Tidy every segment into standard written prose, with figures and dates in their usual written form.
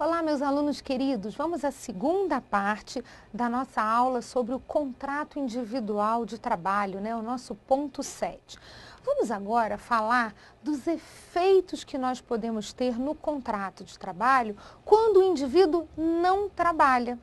Olá, meus alunos queridos, vamos à segunda parte da nossa aula sobre o contrato individual de trabalho, o nosso ponto 7. Vamos agora falar dos efeitos que nós podemos ter no contrato de trabalho quando o indivíduo não trabalha.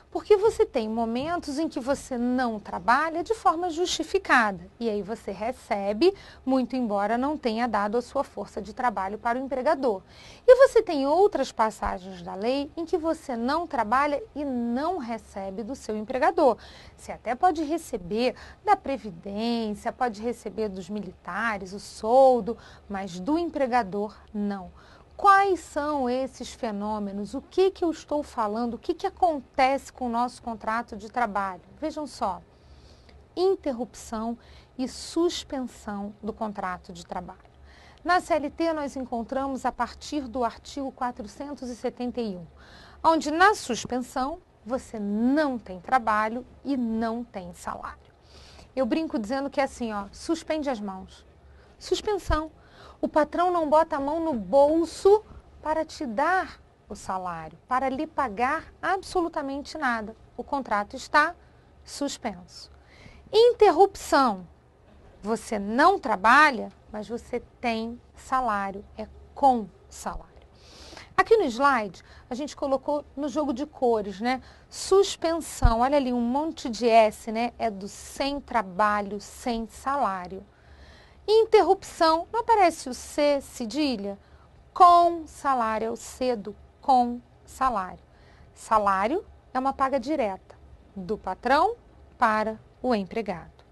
Porque você tem momentos em que você não trabalha de forma justificada e aí você recebe, muito embora não tenha dado a sua força de trabalho para o empregador. E você tem outras passagens da lei em que você não trabalha e não recebe do seu empregador. Você até pode receber da Previdência, pode receber dos militares, o soldo, mas do empregador não. Quais são esses fenômenos? O que eu estou falando? O que acontece com o nosso contrato de trabalho? Vejam só, interrupção e suspensão do contrato de trabalho. Na CLT, nós encontramos a partir do artigo 471, onde na suspensão você não tem trabalho e não tem salário. Eu brinco dizendo que é assim, suspende as mãos. Suspensão. O patrão não bota a mão no bolso para te dar o salário, para lhe pagar absolutamente nada. O contrato está suspenso. Interrupção. Você não trabalha, mas você tem salário, é com salário. Aqui no slide, a gente colocou no jogo de cores, Suspensão, olha ali, um monte de S, É do sem trabalho, sem salário. Interrupção, não aparece o C, cedilha? Com salário, é o C do com salário. Salário é uma paga direta do patrão para o empregado.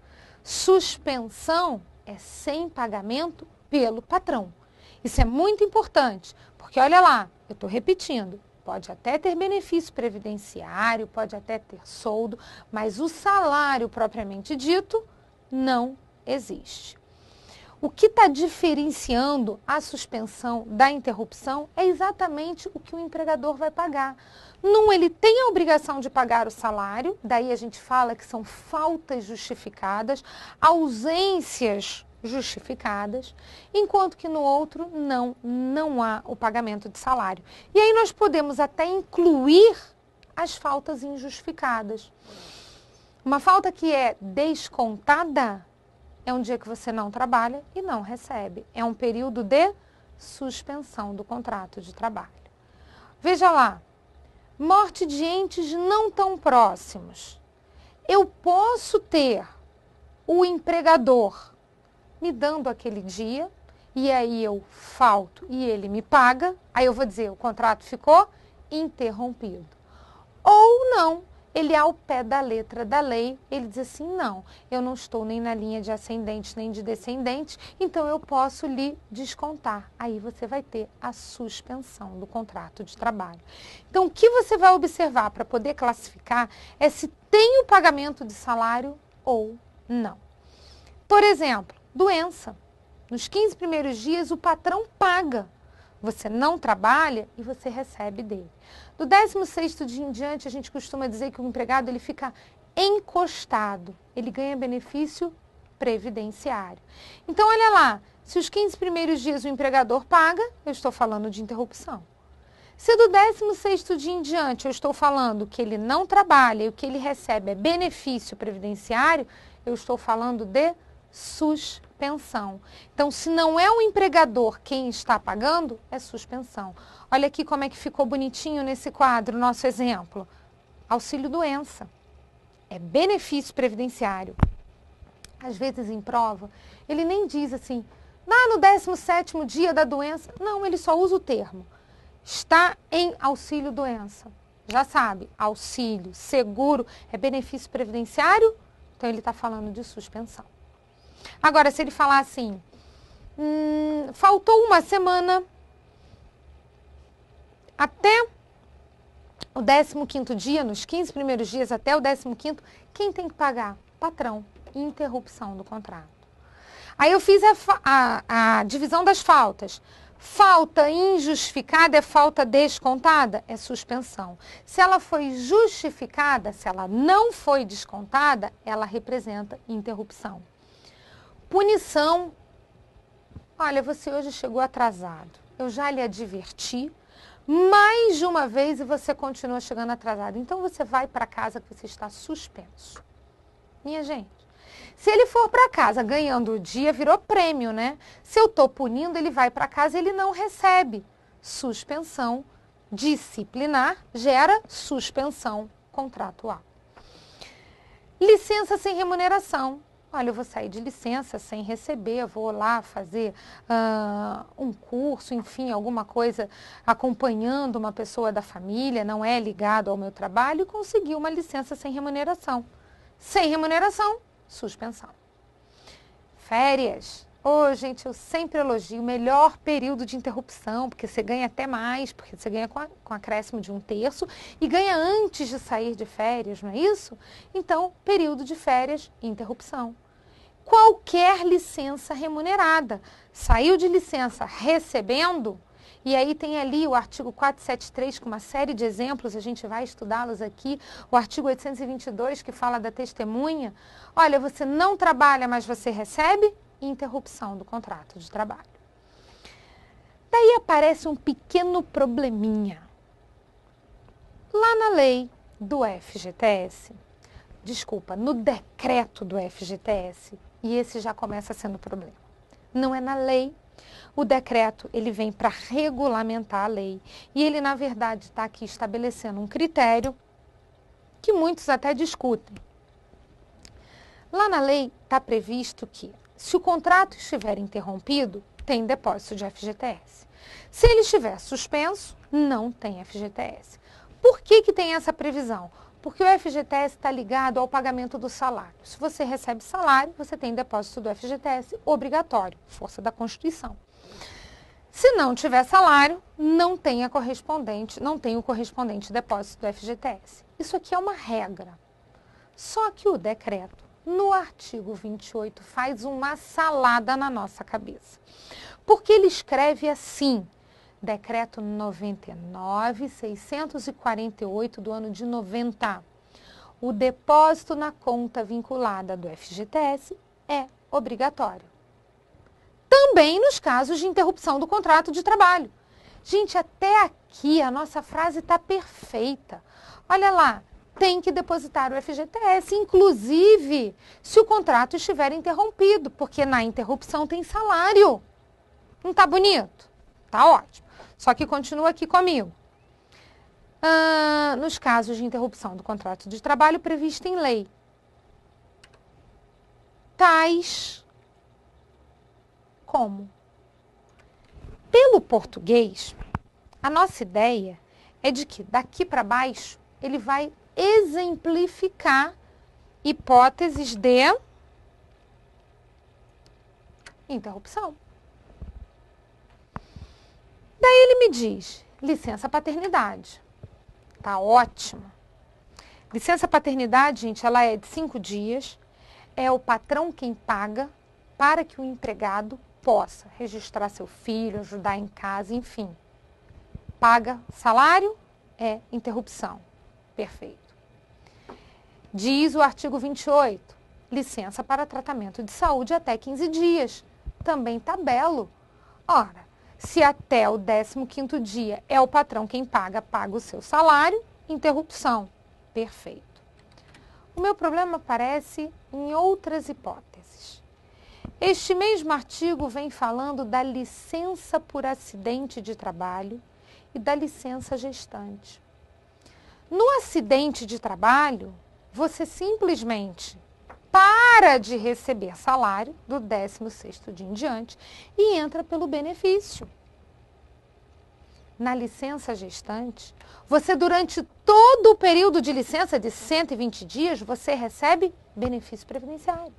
Suspensão é sem pagamento pelo patrão. Isso é muito importante, porque olha lá, eu estou repetindo, pode até ter benefício previdenciário, pode até ter soldo, mas o salário propriamente dito não existe. O que está diferenciando a suspensão da interrupção é exatamente o que o empregador vai pagar. Num, ele tem a obrigação de pagar o salário, daí a gente fala que são faltas justificadas, ausências justificadas, enquanto que no outro não há o pagamento de salário. E aí nós podemos até incluir as faltas injustificadas. Uma falta que é descontada é um dia que você não trabalha e não recebe. É um período de suspensão do contrato de trabalho. Veja lá, morte de entes não tão próximos. Eu posso ter o empregador me dando aquele dia e aí eu falto e ele me paga, aí eu vou dizer, o contrato ficou interrompido. Ou não. Ele, ao pé da letra da lei, ele diz assim, não, eu não estou nem na linha de ascendente nem de descendente, então eu posso lhe descontar. Aí você vai ter a suspensão do contrato de trabalho. Então, o que você vai observar para poder classificar é se tem o pagamento de salário ou não. Por exemplo, doença. Nos 15 primeiros dias, o patrão paga. Você não trabalha e você recebe dele. Do 16º dia em diante, a gente costuma dizer que o empregado ele fica encostado. Ele ganha benefício previdenciário. Então, olha lá, se os 15 primeiros dias o empregador paga, eu estou falando de interrupção. Se do 16º dia em diante eu estou falando que ele não trabalha e o que ele recebe é benefício previdenciário, eu estou falando de suspensão. Então, se não é o empregador quem está pagando, é suspensão. Olha aqui como é que ficou bonitinho nesse quadro, nosso exemplo. Auxílio-doença. É benefício previdenciário. Às vezes, em prova, ele nem diz assim, no 17º dia da doença. Não, ele só usa o termo. Está em auxílio-doença. Já sabe, auxílio, seguro, é benefício previdenciário, então ele está falando de suspensão. Agora, se ele falar assim, faltou uma semana até o 15º dia, nos 15 primeiros dias até o 15º, quem tem que pagar? Patrão. Interrupção do contrato. Aí eu fiz a divisão das faltas. Falta injustificada é falta descontada? É suspensão. Se ela foi justificada, se ela não foi descontada, ela representa interrupção. Punição. Olha, você hoje chegou atrasado. Eu já lhe adverti, mais de uma vez e você continua chegando atrasado. Então você vai para casa que você está suspenso. Minha gente, se ele for para casa ganhando o dia, virou prêmio, né? Se eu estou punindo, ele vai para casa e ele não recebe. Suspensão disciplinar gera suspensão contratual. Licença sem remuneração. Olha, eu vou sair de licença sem receber, vou lá fazer um curso, enfim, alguma coisa acompanhando uma pessoa da família, não é ligado ao meu trabalho, e consegui uma licença sem remuneração. Sem remuneração, suspensão. Férias. Gente, eu sempre elogio o melhor período de interrupção, porque você ganha até mais, porque você ganha com acréscimo de 1/3 e ganha antes de sair de férias, não é isso? Então, período de férias, interrupção. Qualquer licença remunerada. Saiu de licença recebendo, e aí tem ali o artigo 473 com uma série de exemplos, a gente vai estudá-los aqui, o artigo 822 que fala da testemunha. Olha, você não trabalha, mas você recebe, interrupção do contrato de trabalho. Daí aparece um pequeno probleminha. Lá na lei do FGTS, no decreto do FGTS, e esse já começa sendo problema. Não é na lei. O decreto, ele vem para regulamentar a lei. E ele, na verdade, está aqui estabelecendo um critério que muitos até discutem. Lá na lei está previsto que, se o contrato estiver interrompido, tem depósito de FGTS. Se ele estiver suspenso, não tem FGTS. Por que tem essa previsão? Porque o FGTS está ligado ao pagamento do salário. Se você recebe salário, você tem depósito do FGTS obrigatório, força da Constituição. Se não tiver salário, não tem o correspondente depósito do FGTS. Isso aqui é uma regra. Só que o decreto, no artigo 28, faz uma salada na nossa cabeça. Porque ele escreve assim, decreto 99.648 do ano de 90. O depósito na conta vinculada do FGTS é obrigatório. Também nos casos de interrupção do contrato de trabalho. Gente, até aqui a nossa frase está perfeita. Olha lá, tem que depositar o FGTS, inclusive se o contrato estiver interrompido, porque na interrupção tem salário. Não está bonito? Tá ótimo. Só que continua aqui comigo. Nos casos de interrupção do contrato de trabalho previsto em lei, tais como, pelo português, a nossa ideia é de que daqui para baixo ele vai exemplificar hipóteses de interrupção. Daí ele me diz, licença paternidade. Tá ótimo. Licença paternidade, gente, ela é de 5 dias. É o patrão quem paga para que o empregado possa registrar seu filho, ajudar em casa, enfim. Paga salário, é interrupção. Perfeito. Diz o artigo 28, licença para tratamento de saúde até 15 dias. Também tá belo. Ora, se até o 15º dia é o patrão quem paga o seu salário, interrupção. Perfeito. O meu problema aparece em outras hipóteses. Este mesmo artigo vem falando da licença por acidente de trabalho e da licença gestante. No acidente de trabalho, você simplesmente para de receber salário do 16º dia em diante e entra pelo benefício. Na licença gestante, você durante todo o período de licença de 120 dias, você recebe benefício previdenciário.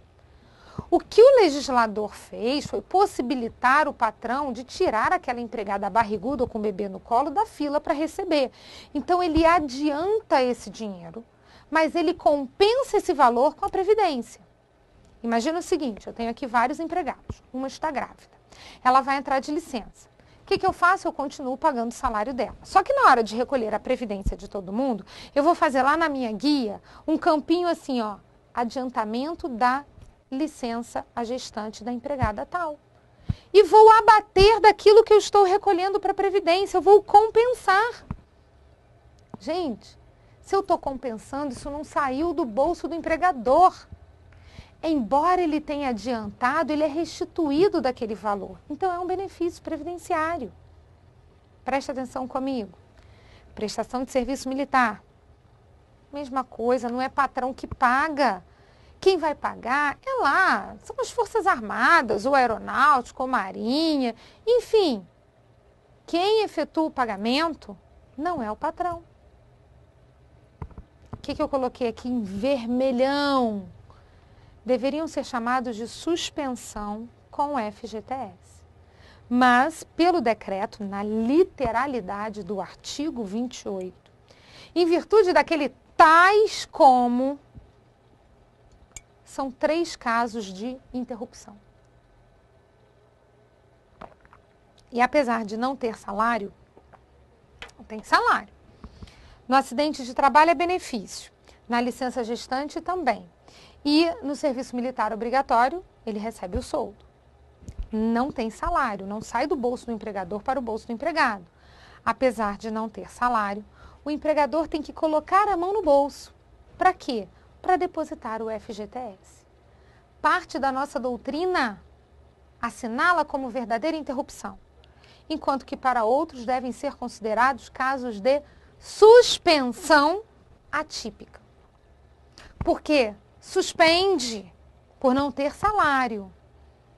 O que o legislador fez foi possibilitar o patrão de tirar aquela empregada barriguda ou com o bebê no colo da fila para receber. Então, ele adianta esse dinheiro, mas ele compensa esse valor com a previdência. Imagina o seguinte, eu tenho aqui vários empregados, uma está grávida, ela vai entrar de licença. O que eu faço? Eu continuo pagando o salário dela. Só que na hora de recolher a previdência de todo mundo, eu vou fazer lá na minha guia um campinho assim, ó, adiantamento da licença à gestante da empregada tal. e vou abater daquilo que eu estou recolhendo para a Previdência, eu vou compensar. Gente, se eu estou compensando, isso não saiu do bolso do empregador. Embora ele tenha adiantado, ele é restituído daquele valor. Então, é um benefício previdenciário. Preste atenção comigo. Prestação de serviço militar. Mesma coisa, não é patrão que paga. Quem vai pagar é lá, são as Forças Armadas, ou Aeronáutica, ou Marinha, enfim. Quem efetua o pagamento não é o patrão. O que eu coloquei aqui em vermelhão? Deveriam ser chamados de suspensão com o FGTS. Mas, pelo decreto, na literalidade do artigo 28, em virtude daquele tais como, são 3 casos de interrupção. E apesar de não ter salário, não tem salário. No acidente de trabalho é benefício, na licença gestante também. E no serviço militar obrigatório, ele recebe o soldo. Não tem salário, não sai do bolso do empregador para o bolso do empregado. Apesar de não ter salário, o empregador tem que colocar a mão no bolso. Para quê? Para depositar o FGTS. Parte da nossa doutrina assinala como verdadeira interrupção, enquanto que para outros devem ser considerados casos de suspensão atípica. Por quê? Suspende por não ter salário,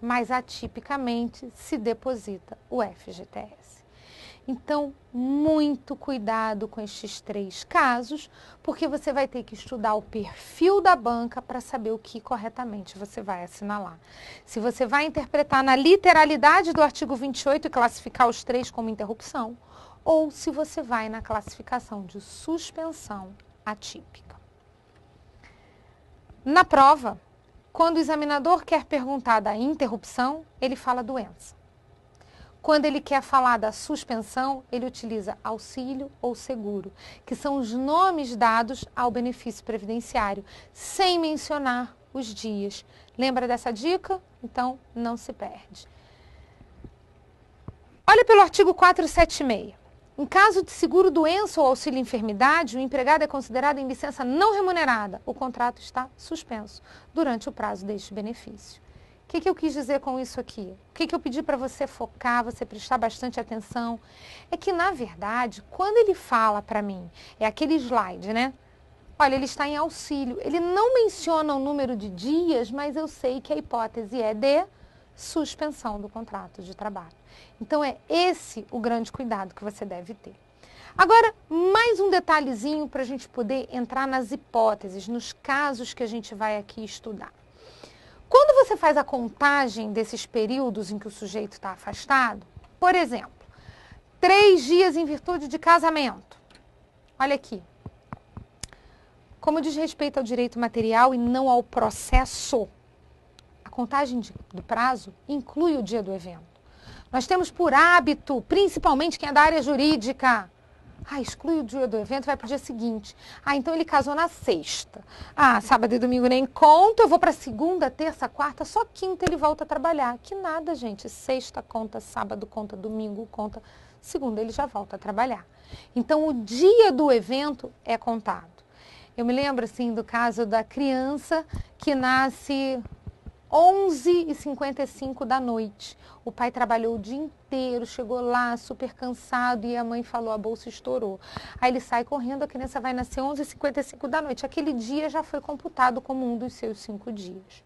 mas atipicamente se deposita o FGTS. Então, muito cuidado com estes 3 casos, porque você vai ter que estudar o perfil da banca para saber o que corretamente você vai assinalar. Se você vai interpretar na literalidade do artigo 28 e classificar os 3 como interrupção, ou se você vai na classificação de suspensão atípica. Na prova, quando o examinador quer perguntar da interrupção, ele fala doença. Quando ele quer falar da suspensão, ele utiliza auxílio ou seguro, que são os nomes dados ao benefício previdenciário, sem mencionar os dias. Lembra dessa dica? Então, não se perde. Olha pelo artigo 476. Em caso de seguro-doença ou auxílio-enfermidade, o empregado é considerado em licença não remunerada. O contrato está suspenso durante o prazo deste benefício. O que eu quis dizer com isso aqui? O que eu pedi para você focar, você prestar bastante atenção? É que, na verdade, quando ele fala para mim, é aquele slide, né? Olha, ele está em auxílio. Ele não menciona o número de dias, mas eu sei que a hipótese é de suspensão do contrato de trabalho. Então, é esse o grande cuidado que você deve ter. Agora, mais um detalhezinho para a gente poder entrar nas hipóteses, nos casos que a gente vai aqui estudar. Quando você faz a contagem desses períodos em que o sujeito está afastado, por exemplo, 3 dias em virtude de casamento. Olha aqui. Como diz respeito ao direito material e não ao processo, a contagem do prazo inclui o dia do evento. Nós temos por hábito, principalmente quem é da área jurídica, exclui o dia do evento, vai para o dia seguinte. Então ele casou na sexta. Sábado e domingo nem conta, eu vou para segunda, terça, quarta, só quinta ele volta a trabalhar. Que nada, gente. Sexta conta, sábado conta, domingo conta, segunda ele já volta a trabalhar. Então o dia do evento é contado. Eu me lembro, assim, do caso da criança que nasce 11h55 da noite. O pai trabalhou o dia inteiro, chegou lá super cansado e a mãe falou, a bolsa estourou. Aí ele sai correndo, a criança vai nascer 11h55 da noite. Aquele dia já foi computado como um dos seus 5 dias.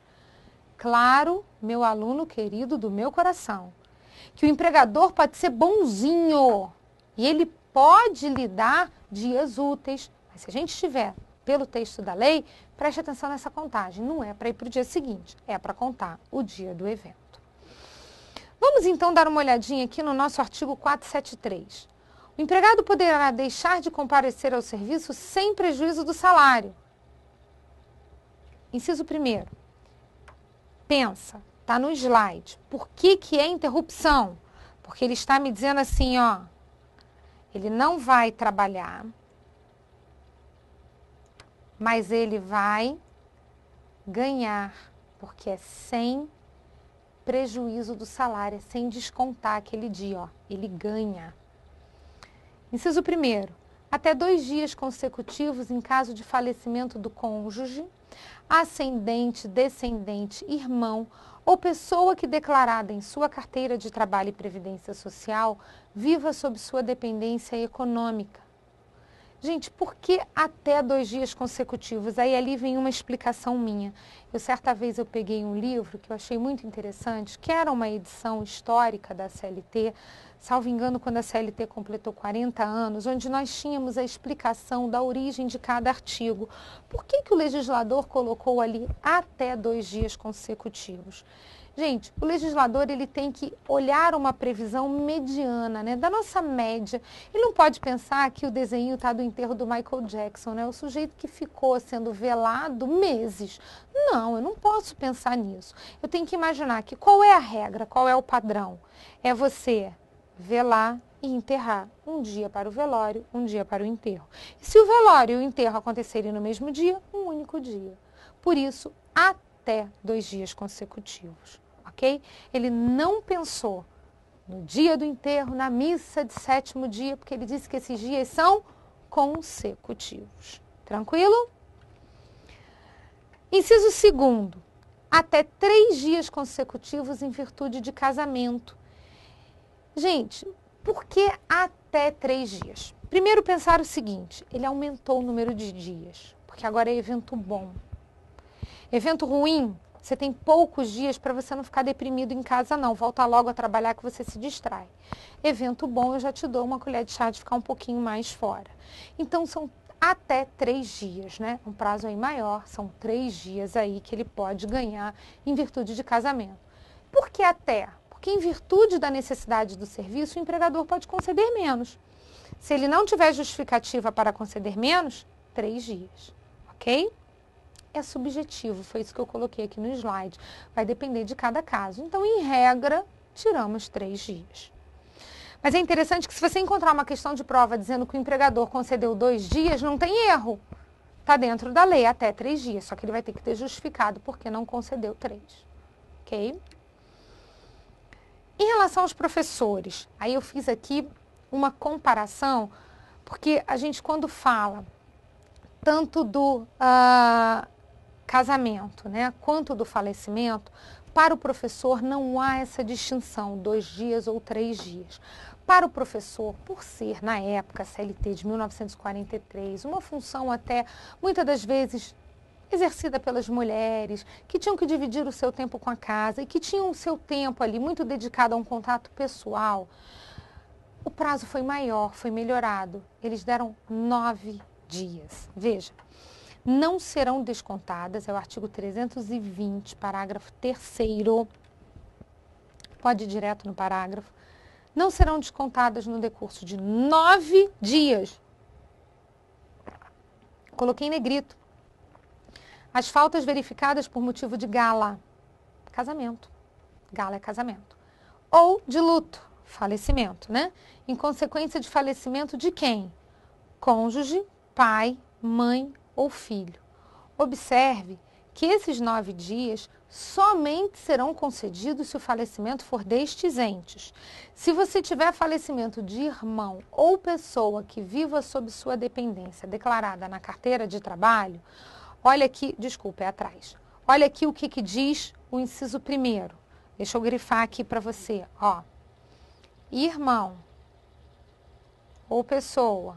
Claro, meu aluno querido do meu coração, que o empregador pode ser bonzinho e ele pode lhe dar dias úteis, mas se a gente estiver pelo texto da lei, preste atenção nessa contagem. Não é para ir para o dia seguinte, é para contar o dia do evento. Vamos então dar uma olhadinha aqui no nosso artigo 473. O empregado poderá deixar de comparecer ao serviço sem prejuízo do salário. Inciso 1º. Pensa, está no slide. Por que é interrupção? Porque ele está me dizendo assim, ele não vai trabalhar, mas ele vai ganhar, porque é sem prejuízo do salário, é sem descontar aquele dia, ó, ele ganha. Inciso 1º, até 2 dias consecutivos em caso de falecimento do cônjuge, ascendente, descendente, irmão ou pessoa que declarada em sua carteira de trabalho e previdência social viva sob sua dependência econômica. Gente, por que até 2 dias consecutivos? Aí ali vem uma explicação minha. Certa vez eu peguei um livro que eu achei muito interessante, que era uma edição histórica da CLT, salvo engano, quando a CLT completou 40 anos, onde nós tínhamos a explicação da origem de cada artigo. Por que o legislador colocou ali até 2 dias consecutivos? Gente, o legislador ele tem que olhar uma previsão mediana, né, da nossa média. Ele não pode pensar que o desenho está do enterro do Michael Jackson, né, o sujeito que ficou sendo velado meses. Não, eu não posso pensar nisso. Eu tenho que imaginar que qual é a regra, qual é o padrão? É você velar e enterrar. Um dia para o velório, um dia para o enterro. E se o velório e o enterro acontecerem no mesmo dia, um único dia. Por isso, até 2 dias consecutivos. Ok? Ele não pensou no dia do enterro, na missa de 7º dia, porque ele disse que esses dias são consecutivos. Tranquilo? Inciso 2º, até 3 dias consecutivos em virtude de casamento. Gente, por que até 3 dias? Primeiro pensar o seguinte, ele aumentou o número de dias, porque agora é evento bom. Evento ruim, você tem poucos dias para você não ficar deprimido em casa, não. Volta logo a trabalhar que você se distrai. Evento bom, eu já te dou uma colher de chá de ficar um pouquinho mais fora. Então, são até 3 dias, né? Um prazo aí maior, são 3 dias aí que ele pode ganhar em virtude de casamento. Por que até? Porque em virtude da necessidade do serviço, o empregador pode conceder menos. Se ele não tiver justificativa para conceder menos, 3 dias, ok? É subjetivo, foi isso que eu coloquei aqui no slide. Vai depender de cada caso. Então, em regra, tiramos 3 dias. Mas é interessante que se você encontrar uma questão de prova dizendo que o empregador concedeu 2 dias, não tem erro. Está dentro da lei, até 3 dias. Só que ele vai ter que ter justificado porque não concedeu 3. Ok? Em relação aos professores, aí eu fiz aqui uma comparação, porque a gente quando fala tanto do casamento, né, quanto do falecimento, para o professor não há essa distinção, 2 dias ou 3 dias. Para o professor, por ser, na época, CLT de 1943, uma função até, muitas das vezes, exercida pelas mulheres, que tinham que dividir o seu tempo com a casa e que tinham o seu tempo ali muito dedicado a um contato pessoal, o prazo foi maior, foi melhorado. Eles deram 9 dias. Veja. Não serão descontadas, é o artigo 320, parágrafo 3º, pode ir direto no parágrafo, não serão descontadas no decurso de 9 dias. Coloquei em negrito. As faltas verificadas por motivo de gala, casamento, gala é casamento, ou de luto, falecimento, né? Em consequência de falecimento de quem? Cônjuge, pai, mãe ou filho. Observe que esses 9 dias somente serão concedidos se o falecimento for destes entes. Se você tiver falecimento de irmão ou pessoa que viva sob sua dependência declarada na carteira de trabalho, olha aqui, desculpa, é atrás. Olha aqui o que diz o inciso 1º. Deixa eu grifar aqui para você, ó. Irmão ou pessoa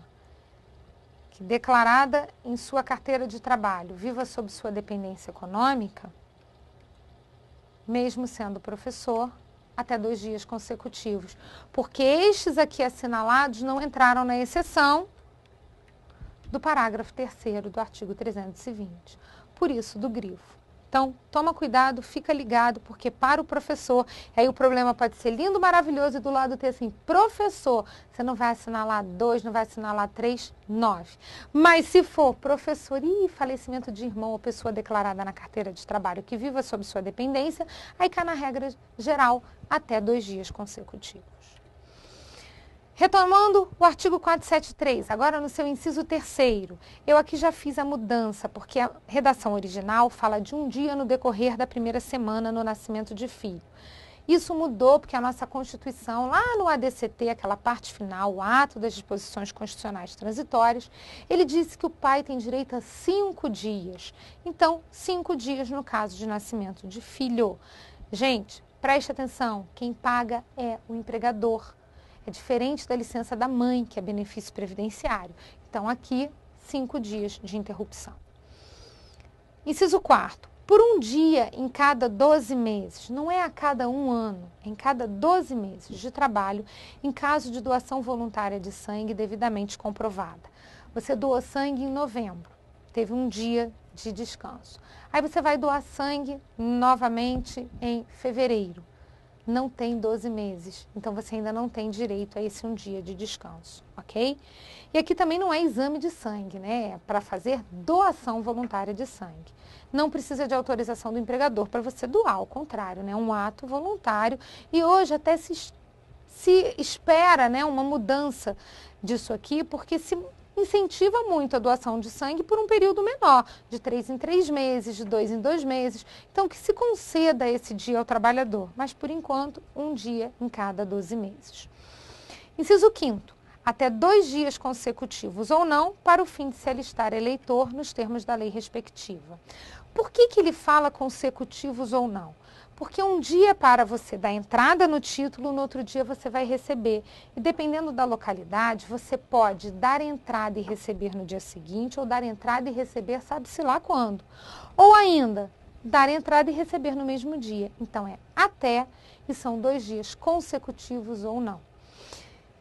que declarada em sua carteira de trabalho viva sob sua dependência econômica, mesmo sendo professor, até 2 dias consecutivos. Porque estes aqui assinalados não entraram na exceção do parágrafo 3º do artigo 320. Por isso, do grifo. Então, toma cuidado, fica ligado, porque para o professor, aí o problema pode ser lindo, maravilhoso, e do lado ter assim, professor, você não vai assinalar 2, não vai assinalar 3, 9. Mas se for professor e falecimento de irmão ou pessoa declarada na carteira de trabalho que viva sob sua dependência, aí cai na regra geral até 2 dias consecutivos. Retomando o artigo 473, agora no seu inciso 3º, eu aqui já fiz a mudança, porque a redação original fala de um dia no decorrer da primeira semana no nascimento de filho. Isso mudou porque a nossa Constituição, lá no ADCT, aquela parte final, o ato das disposições constitucionais transitórias, ele disse que o pai tem direito a 5 dias. Então, 5 dias no caso de nascimento de filho. Gente, preste atenção, quem paga é o empregador. É diferente da licença da mãe, que é benefício previdenciário. Então, aqui, 5 dias de interrupção. Inciso 4º. Por um dia em cada 12 meses, não é a cada um ano, é em cada 12 meses de trabalho, em caso de doação voluntária de sangue devidamente comprovada. Você doou sangue em novembro, teve um dia de descanso. Aí você vai doar sangue novamente em fevereiro. Não tem 12 meses, então você ainda não tem direito a esse um dia de descanso, ok? E aqui também não é exame de sangue, né? É para fazer doação voluntária de sangue. Não precisa de autorização do empregador para você doar, ao contrário, né? Um ato voluntário. E hoje até se espera, né, uma mudança disso aqui, porque se incentiva muito a doação de sangue por um período menor, de 3 em 3 meses, de 2 em 2 meses. Então, que se conceda esse dia ao trabalhador, mas por enquanto, um dia em cada 12 meses. Inciso 5º. Até 2 dias consecutivos ou não, para o fim de se alistar eleitor nos termos da lei respectiva. Por que ele fala consecutivos ou não? Porque um dia é para você dar entrada no título, no outro dia você vai receber. E dependendo da localidade, você pode dar entrada e receber no dia seguinte, ou dar entrada e receber sabe-se lá quando. Ou ainda, dar entrada e receber no mesmo dia. Então, é até, e são 2 dias consecutivos ou não.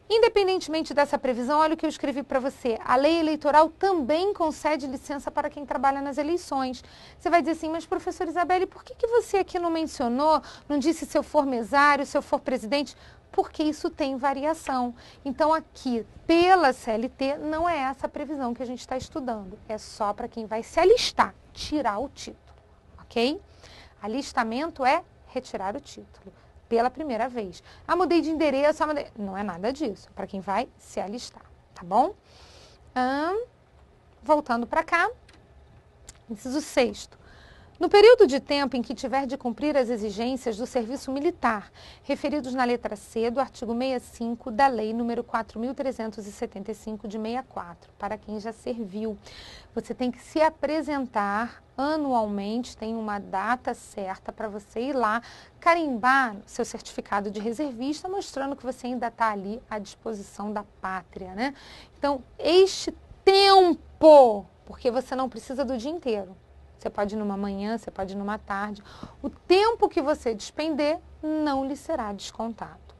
Independentemente dessa previsão, olha o que eu escrevi para você. A lei eleitoral também concede licença para quem trabalha nas eleições. Você vai dizer assim, mas professora Isabelle, por que você aqui não mencionou, não disse se eu for mesário, se eu for presidente? Porque isso tem variação. Então, aqui, pela CLT, não é essa a previsão que a gente está estudando. É só para quem vai se alistar, tirar o título, ok? Alistamento é retirar o título. Pela primeira vez. Ah, mudei de endereço, não é nada disso, para quem vai se alistar, tá bom? Voltando para cá, inciso 6º. No período de tempo em que tiver de cumprir as exigências do serviço militar, referidos na letra C do artigo 65 da Lei nº 4.375 de 64, para quem já serviu. Você tem que se apresentar anualmente, tem uma data certa para você ir lá carimbar seu certificado de reservista, mostrando que você ainda está ali à disposição da pátria, né? Então, este tempo, porque você não precisa do dia inteiro. Você pode ir numa manhã, você pode ir numa tarde. O tempo que você despender não lhe será descontado.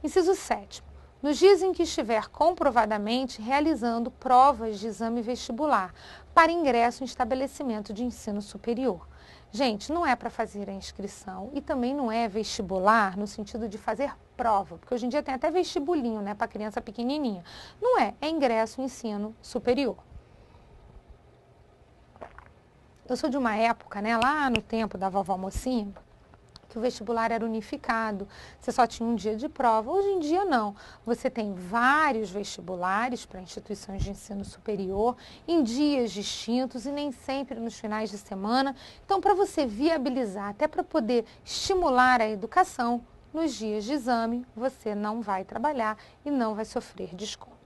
Inciso 7º. Nos dias em que estiver comprovadamente realizando provas de exame vestibular para ingresso em estabelecimento de ensino superior. Gente, não é para fazer a inscrição e também não é vestibular no sentido de fazer prova, porque hoje em dia tem até vestibulinho, né, para criança pequenininha. Não é, é ingresso em ensino superior. Eu sou de uma época, né, lá no tempo da vovó Mocinha, que o vestibular era unificado, você só tinha um dia de prova. Hoje em dia não, você tem vários vestibulares para instituições de ensino superior, em dias distintos e nem sempre nos finais de semana. Então, para você viabilizar, até para poder estimular a educação, nos dias de exame, você não vai trabalhar e não vai sofrer desconto.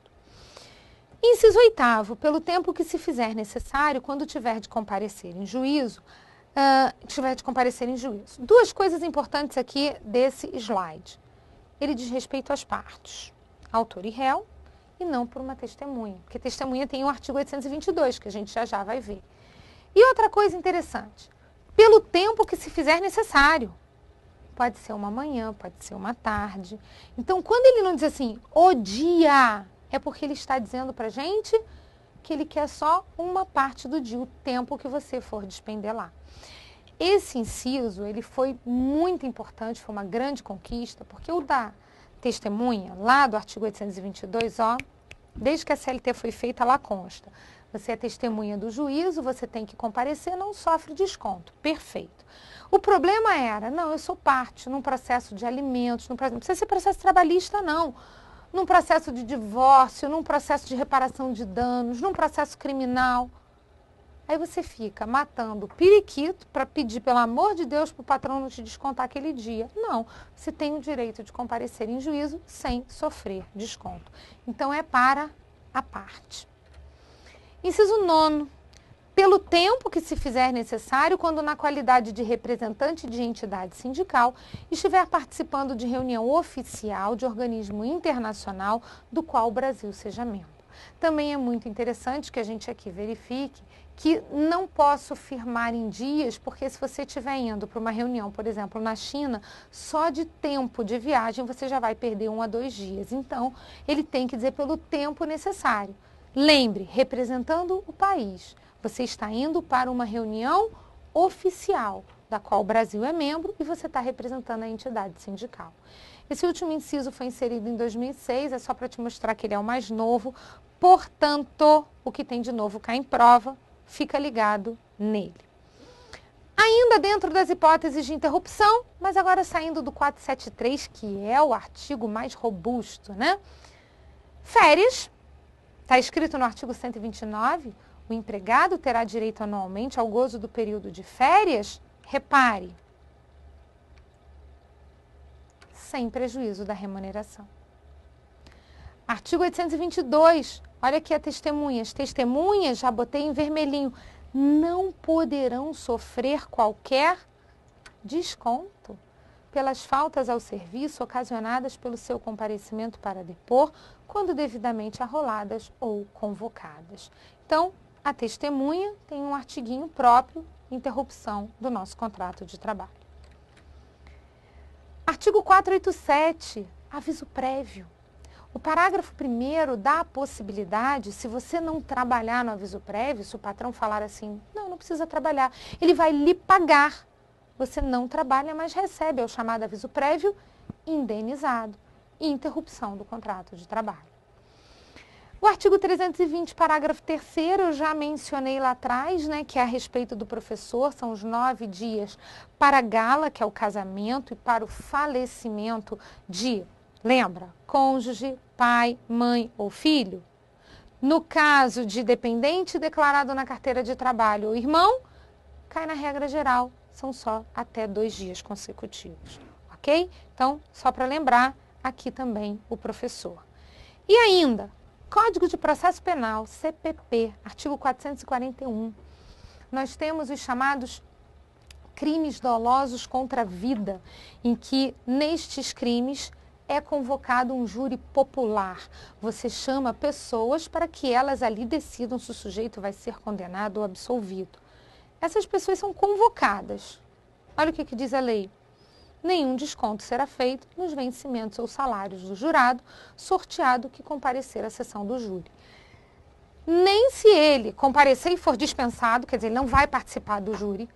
Inciso 8º, pelo tempo que se fizer necessário, quando tiver de comparecer em juízo, Duas coisas importantes aqui desse slide. Ele diz respeito às partes, autor e réu, e não por uma testemunha, porque testemunha tem o artigo 822, que a gente já vai ver. E outra coisa interessante, pelo tempo que se fizer necessário. Pode ser uma manhã, pode ser uma tarde. Então, quando ele não diz assim, o dia, é porque ele está dizendo para a gente que ele quer só uma parte do dia, o tempo que você for despender lá. Esse inciso, ele foi muito importante, foi uma grande conquista, porque o da testemunha, lá do artigo 822, desde que a CLT foi feita, lá consta. Você é testemunha do juízo, você tem que comparecer, não sofre desconto. Perfeito. O problema era, não, eu sou parte num processo de alimentos, não precisa ser processo trabalhista, não. num processo de divórcio, num processo de reparação de danos, num processo criminal. Aí você fica matando periquito para pedir, pelo amor de Deus, para o patrão não te descontar aquele dia. Não, você tem o direito de comparecer em juízo sem sofrer desconto. Então, é para a parte. Inciso 9. Pelo tempo que se fizer necessário, quando na qualidade de representante de entidade sindical, estiver participando de reunião oficial de organismo internacional do qual o Brasil seja membro. Também é muito interessante que a gente aqui verifique que não posso firmar em dias, porque se você estiver indo para uma reunião, por exemplo, na China, só de tempo de viagem você já vai perder 1 a 2 dias. Então, ele tem que dizer pelo tempo necessário. Lembre, representando o país, você está indo para uma reunião oficial, da qual o Brasil é membro, e você está representando a entidade sindical. Esse último inciso foi inserido em 2006, é só para te mostrar que ele é o mais novo. Portanto, o que tem de novo cai em prova, fica ligado nele. Ainda dentro das hipóteses de interrupção, mas agora saindo do 473, que é o artigo mais robusto, né? Férias, está escrito no artigo 129, o empregado terá direito anualmente ao gozo do período de férias, repare, sem prejuízo da remuneração. Artigo 822, olha aqui a testemunhas. Testemunhas, já botei em vermelhinho, não poderão sofrer qualquer desconto pelas faltas ao serviço ocasionadas pelo seu comparecimento para depor, quando devidamente arroladas ou convocadas. Então, a testemunha tem um artiguinho próprio, interrupção do nosso contrato de trabalho. Artigo 487, aviso prévio. O parágrafo 1º dá a possibilidade, se você não trabalhar no aviso prévio, se o patrão falar assim, não precisa trabalhar, ele vai lhe pagar. Você não trabalha, mas recebe, é o chamado aviso prévio indenizado e interrupção do contrato de trabalho. O artigo 320, parágrafo 3º, eu já mencionei lá atrás, né, que é a respeito do professor, são os 9 dias para a gala, que é o casamento, e para o falecimento de, lembra, cônjuge, pai, mãe ou filho. No caso de dependente declarado na carteira de trabalho ou irmão, cai na regra geral, são só até 2 dias consecutivos, ok? Então, só para lembrar, aqui também o professor. E ainda, Código de Processo Penal, CPP, artigo 441, nós temos os chamados crimes dolosos contra a vida, em que nestes crimes é convocado um júri popular. Você chama pessoas para que elas ali decidam se o sujeito vai ser condenado ou absolvido. Essas pessoas são convocadas. Olha o que diz a lei. Nenhum desconto será feito nos vencimentos ou salários do jurado, sorteado que comparecer à sessão do júri. Nem se ele comparecer e for dispensado, quer dizer, ele não vai participar do júri,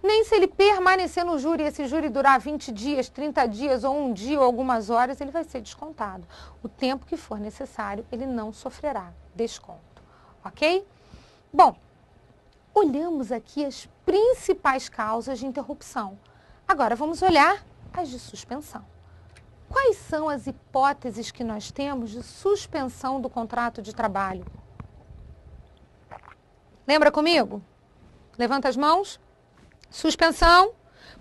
nem se ele permanecer no júri e esse júri durar 20 dias, 30 dias ou 1 dia ou algumas horas, ele vai ser descontado. O tempo que for necessário, ele não sofrerá desconto, ok? Bom, olhamos aqui as principais causas de interrupção. Agora vamos olhar as de suspensão. Quais são as hipóteses que nós temos de suspensão do contrato de trabalho? Lembra comigo? Levanta as mãos. Suspensão.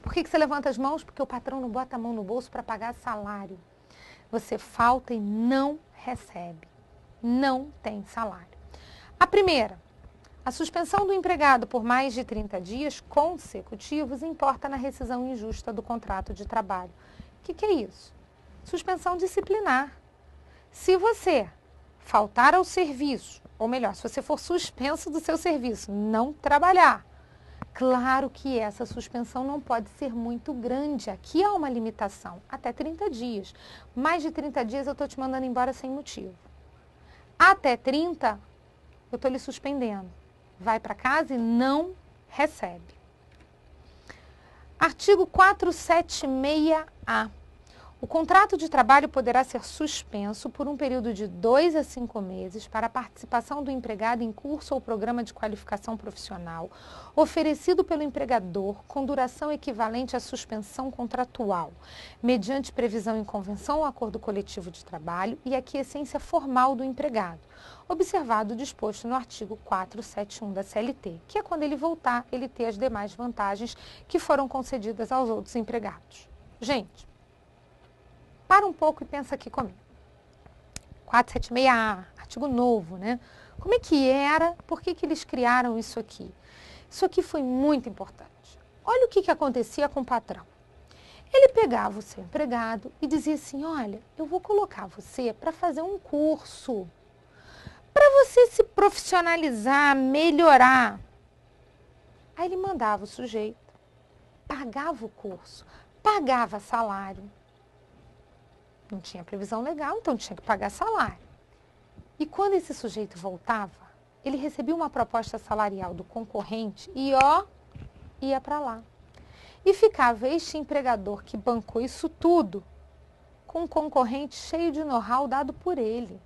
Por que você levanta as mãos? Porque o patrão não bota a mão no bolso para pagar salário. Você falta e não recebe. Não tem salário. A primeira, a suspensão do empregado por mais de 30 dias consecutivos importa na rescisão injusta do contrato de trabalho. O que é isso? Suspensão disciplinar. Se você faltar ao serviço, ou melhor, se você for suspenso do seu serviço, não trabalhar, claro que essa suspensão não pode ser muito grande. Aqui há uma limitação, até 30 dias. Mais de 30 dias eu estou te mandando embora sem motivo. Até 30, eu estou lhe suspendendo. Vai para casa e não recebe. Artigo 476-A. O contrato de trabalho poderá ser suspenso por um período de 2 a 5 meses para a participação do empregado em curso ou programa de qualificação profissional oferecido pelo empregador com duração equivalente à suspensão contratual, mediante previsão em convenção ou acordo coletivo de trabalho e aquiescência formal do empregado, observado o disposto no artigo 471 da CLT, que é quando ele voltar, ele ter as demais vantagens que foram concedidas aos outros empregados. Gente, para um pouco e pensa aqui comigo. 476A, artigo novo, né? Como é que era? Por que eles criaram isso aqui? Isso aqui foi muito importante. Olha o que acontecia com o patrão. Ele pegava o seu empregado e dizia assim, olha, eu vou colocar você para fazer um curso, para você se profissionalizar, melhorar. Aí ele mandava o sujeito, pagava o curso, pagava salário. Não tinha previsão legal, então tinha que pagar salário. E quando esse sujeito voltava, ele recebia uma proposta salarial do concorrente e, ia para lá. E ficava este empregador que bancou isso tudo com um concorrente cheio de know-how dado por ele.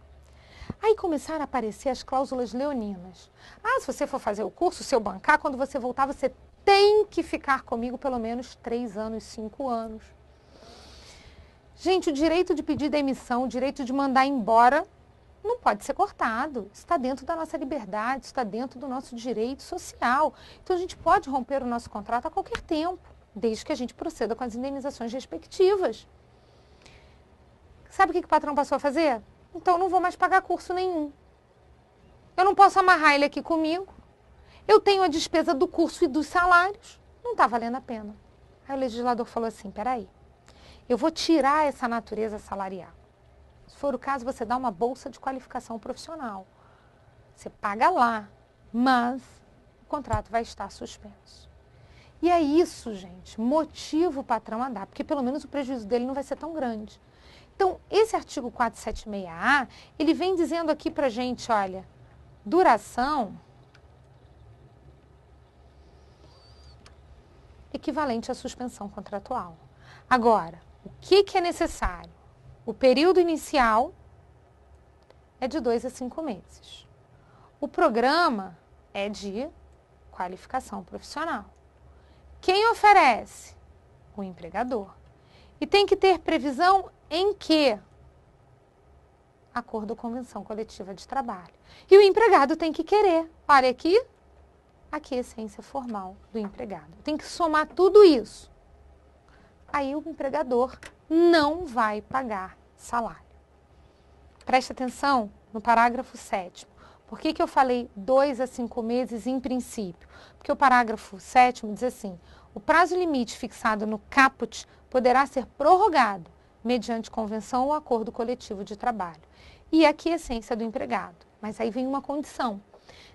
Aí começaram a aparecer as cláusulas leoninas. Ah, se você for fazer o curso, se eu bancar, quando você voltar, você tem que ficar comigo pelo menos 3 anos, 5 anos. Gente, o direito de pedir demissão, o direito de mandar embora, não pode ser cortado. Está dentro da nossa liberdade, está dentro do nosso direito social. Então, a gente pode romper o nosso contrato a qualquer tempo, desde que a gente proceda com as indenizações respectivas. Sabe o que o patrão passou a fazer? Então, eu não vou mais pagar curso nenhum. Eu não posso amarrar ele aqui comigo. Eu tenho a despesa do curso e dos salários. Não está valendo a pena. Aí o legislador falou assim, peraí, eu vou tirar essa natureza salarial. Se for o caso, você dá uma bolsa de qualificação profissional. Você paga lá, mas o contrato vai estar suspenso. E é isso, gente, motiva o patrão a dar, porque pelo menos o prejuízo dele não vai ser tão grande. Então, esse artigo 476A, ele vem dizendo aqui pra gente, olha, duração equivalente à suspensão contratual. Agora, o que é necessário? O período inicial é de 2 a 5 meses. O programa é de qualificação profissional. Quem oferece? O empregador. E tem que ter previsão em quê? Acordo ou convenção coletiva de trabalho. E o empregado tem que querer. Olha aqui, aqui é a essência formal do empregado. Tem que somar tudo isso. Aí o empregador não vai pagar salário. Preste atenção no parágrafo 7º. Por que eu falei 2 a 5 meses em princípio? Porque o parágrafo 7º diz assim, o prazo limite fixado no caput poderá ser prorrogado mediante convenção ou acordo coletivo de trabalho. E aqui a essência do empregado. Mas aí vem uma condição.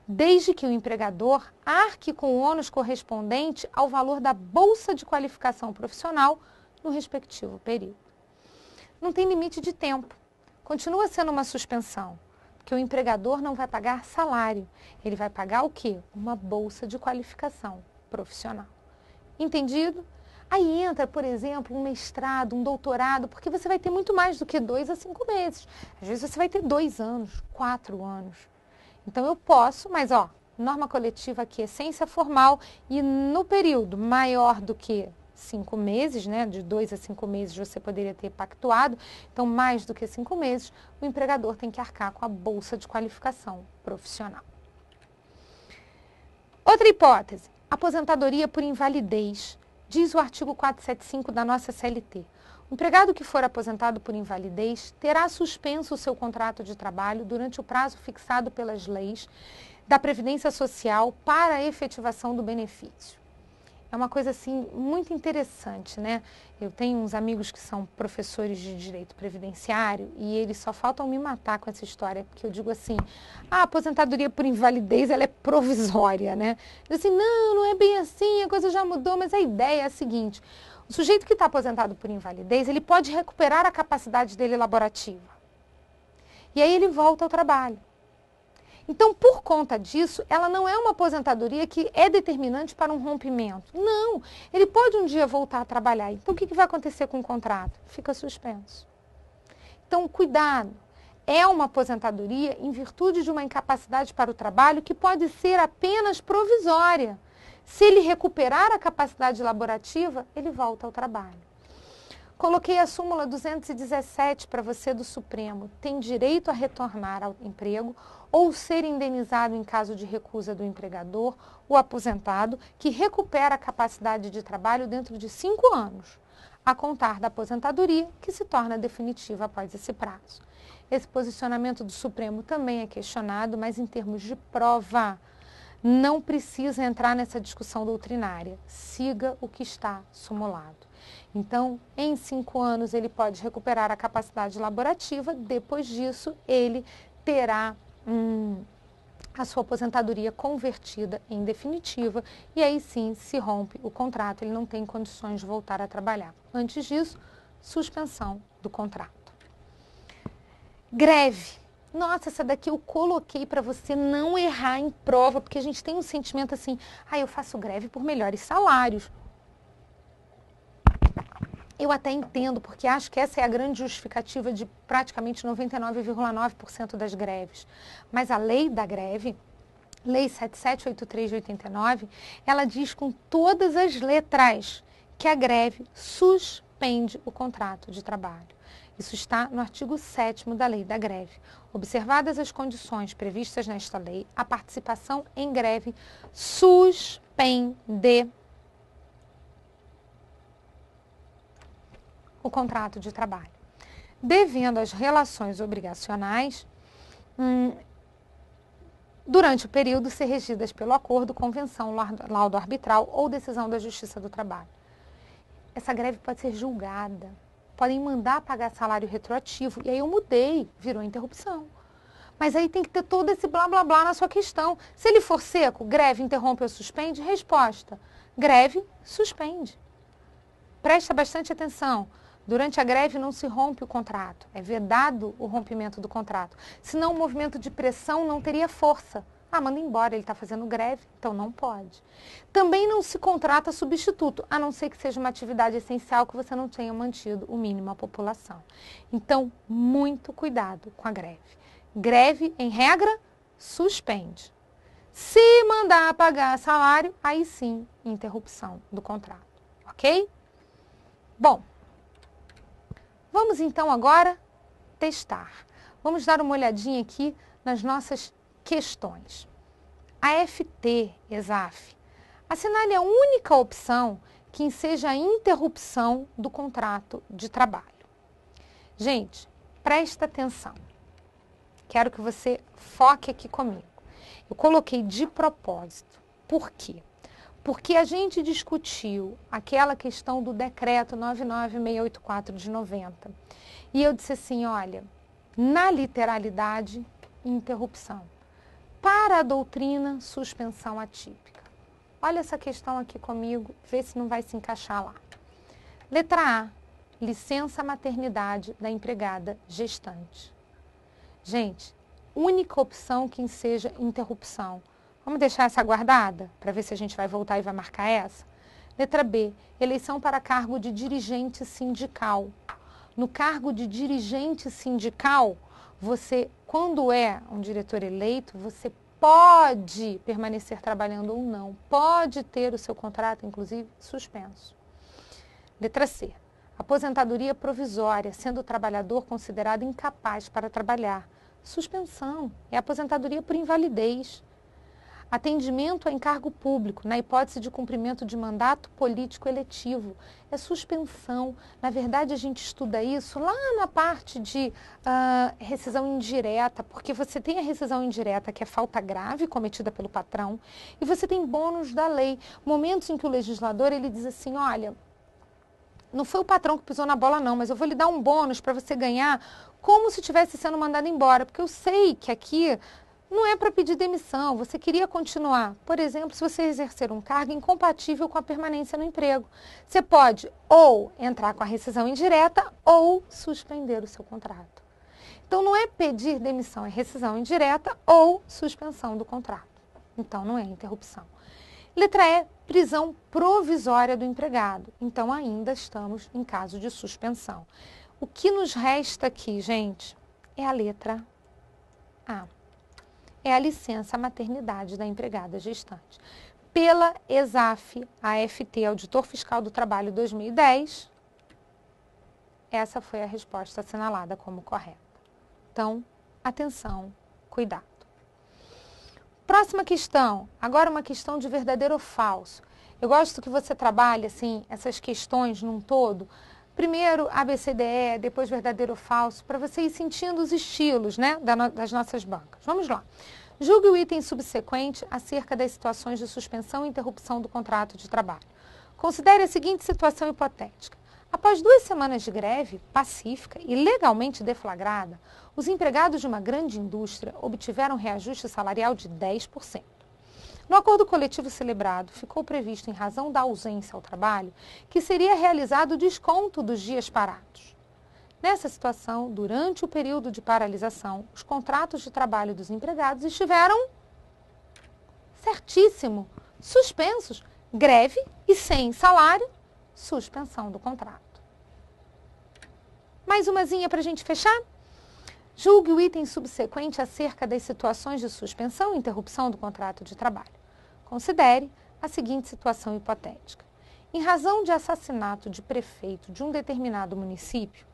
Desde que o empregador arque com o ônus correspondente ao valor da bolsa de qualificação profissional no respectivo período. Não tem limite de tempo. Continua sendo uma suspensão, porque o empregador não vai pagar salário. Ele vai pagar o quê? Uma bolsa de qualificação profissional. Entendido? Aí entra, por exemplo, um mestrado, um doutorado, porque você vai ter muito mais do que 2 a 5 meses. Às vezes você vai ter 2 anos, 4 anos. Então, eu posso, mas, norma coletiva aqui, essência formal, e no período maior do que 5 meses, né, de 2 a 5 meses você poderia ter pactuado, então, mais do que 5 meses, o empregador tem que arcar com a bolsa de qualificação profissional. Outra hipótese, aposentadoria por invalidez, diz o artigo 475 da nossa CLT. O empregado que for aposentado por invalidez terá suspenso o seu contrato de trabalho durante o prazo fixado pelas leis da Previdência Social para a efetivação do benefício. É uma coisa, assim, muito interessante, né? Eu tenho uns amigos que são professores de direito previdenciário e eles só faltam me matar com essa história, porque eu digo assim, a aposentadoria por invalidez, ela é provisória, né? Eu digo assim, não é bem assim, a coisa já mudou, mas a ideia é a seguinte, o sujeito que está aposentado por invalidez, ele pode recuperar a capacidade dele laborativa. E aí ele volta ao trabalho. Então, por conta disso, ela não é uma aposentadoria que é determinante para um rompimento. Não, ele pode um dia voltar a trabalhar. Então, o que vai acontecer com o contrato? Fica suspenso. Então, cuidado. É uma aposentadoria em virtude de uma incapacidade para o trabalho que pode ser apenas provisória. Se ele recuperar a capacidade laborativa, ele volta ao trabalho. Coloquei a súmula 217 para você do Supremo. Tem direito a retornar ao emprego ou ser indenizado em caso de recusa do empregador, o aposentado, que recupera a capacidade de trabalho dentro de 5 anos, a contar da aposentadoria, que se torna definitiva após esse prazo. Esse posicionamento do Supremo também é questionado, mas em termos de prova, não precisa entrar nessa discussão doutrinária. Siga o que está sumulado. Então, em 5 anos, ele pode recuperar a capacidade laborativa, depois disso, ele terá a sua aposentadoria convertida em definitiva e aí sim se rompe o contrato, ele não tem condições de voltar a trabalhar. Antes disso, suspensão do contrato. Greve. Nossa, essa daqui eu coloquei para você não errar em prova, porque a gente tem um sentimento assim, eu faço greve por melhores salários. Eu até entendo, porque acho que essa é a grande justificativa de praticamente 99,9% das greves. Mas a lei da greve, Lei 7783 de 89, ela diz com todas as letras que a greve suspende o contrato de trabalho. Isso está no artigo 7º da Lei da Greve. Observadas as condições previstas nesta lei, a participação em greve suspende o contrato de trabalho, devendo as relações obrigacionais, durante o período, ser regidas pelo acordo, convenção, laudo arbitral ou decisão da Justiça do Trabalho. Essa greve pode ser julgada, podem mandar pagar salário retroativo, e aí eu mudei, virou interrupção. Mas aí tem que ter todo esse blá blá blá na sua questão. Se ele for seco, greve, interrompe ou suspende? Resposta, greve, suspende. Presta bastante atenção. Durante a greve não se rompe o contrato, é vedado o rompimento do contrato. Senão o movimento de pressão não teria força. Manda embora, ele está fazendo greve, então não pode. Também não se contrata substituto, a não ser que seja uma atividade essencial que você não tenha mantido o mínimo à população. Então, muito cuidado com a greve. Greve, em regra, suspende. Se mandar pagar salário, aí sim, interrupção do contrato, ok? Bom, vamos então agora testar. Vamos dar uma olhadinha aqui nas nossas questões. A FT, ESAF, assinale a única opção que enseja a interrupção do contrato de trabalho. Gente, presta atenção. Quero que você foque aqui comigo. Eu coloquei de propósito. Por quê? Porque a gente discutiu aquela questão do decreto 99684 de 90. E eu disse assim, olha, na literalidade, interrupção. Para a doutrina, suspensão atípica. Olha essa questão aqui comigo, vê se não vai se encaixar lá. Letra A, licença maternidade da empregada gestante. Gente, única opção que seja interrupção. Vamos deixar essa guardada, para ver se a gente vai voltar e vai marcar essa? Letra B, eleição para cargo de dirigente sindical. No cargo de dirigente sindical, você, quando é um diretor eleito, você pode permanecer trabalhando ou não. Pode ter o seu contrato, inclusive, suspenso. Letra C, aposentadoria provisória, sendo o trabalhador considerado incapaz para trabalhar. Suspensão, é aposentadoria por invalidez. Atendimento a encargo público, na hipótese de cumprimento de mandato político eletivo. É suspensão. Na verdade, a gente estuda isso lá na parte de rescisão indireta, porque você tem a rescisão indireta, que é falta grave cometida pelo patrão, e você tem bônus da lei. Momentos em que o legislador ele diz assim, olha, não foi o patrão que pisou na bola não, mas eu vou lhe dar um bônus para você ganhar como se estivesse sendo mandado embora, porque eu sei que aqui não é para pedir demissão, você queria continuar. Por exemplo, se você exercer um cargo incompatível com a permanência no emprego, você pode ou entrar com a rescisão indireta ou suspender o seu contrato. Então, não é pedir demissão, é rescisão indireta ou suspensão do contrato. Então, não é interrupção. Letra E, prisão provisória do empregado. Então, ainda estamos em caso de suspensão. O que nos resta aqui, gente, é a letra A. É a licença maternidade da empregada gestante. Pela ESAF, AFT, Auditor Fiscal do Trabalho 2010, essa foi a resposta assinalada como correta. Então, atenção, cuidado. Próxima questão, agora uma questão de verdadeiro ou falso. Eu gosto que você trabalhe assim, essas questões num todo. Primeiro ABCDE, depois verdadeiro ou falso, para você ir sentindo os estilos, né, das nossas bancas. Vamos lá. Julgue o item subsequente acerca das situações de suspensão e interrupção do contrato de trabalho. Considere a seguinte situação hipotética. Após 2 semanas de greve pacífica e legalmente deflagrada, os empregados de uma grande indústria obtiveram reajuste salarial de 10%. No acordo coletivo celebrado, ficou previsto, em razão da ausência ao trabalho, que seria realizado o desconto dos dias parados. Nessa situação, durante o período de paralisação, os contratos de trabalho dos empregados estiveram, certíssimo, suspensos, greve e sem salário, suspensão do contrato. Mais umazinha para a gente fechar? Julgue o item subsequente acerca das situações de suspensão e interrupção do contrato de trabalho. Considere a seguinte situação hipotética. Em razão de assassinato de prefeito de um determinado município,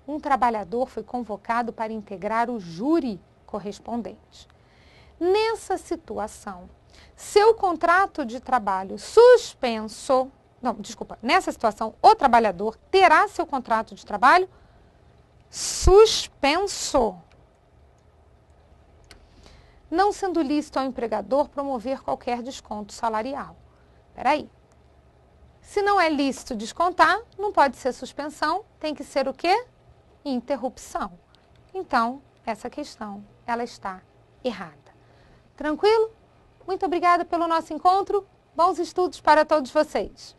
um trabalhador foi convocado para integrar o júri correspondente. Nessa situação, seu contrato de trabalho suspenso... Nessa situação, o trabalhador terá seu contrato de trabalho suspenso, não sendo lícito ao empregador promover qualquer desconto salarial. Espera aí. Se não é lícito descontar, não pode ser suspensão, tem que ser o quê? Interrupção. Então, essa questão, ela está errada. Tranquilo? Muito obrigada pelo nosso encontro. Bons estudos para todos vocês.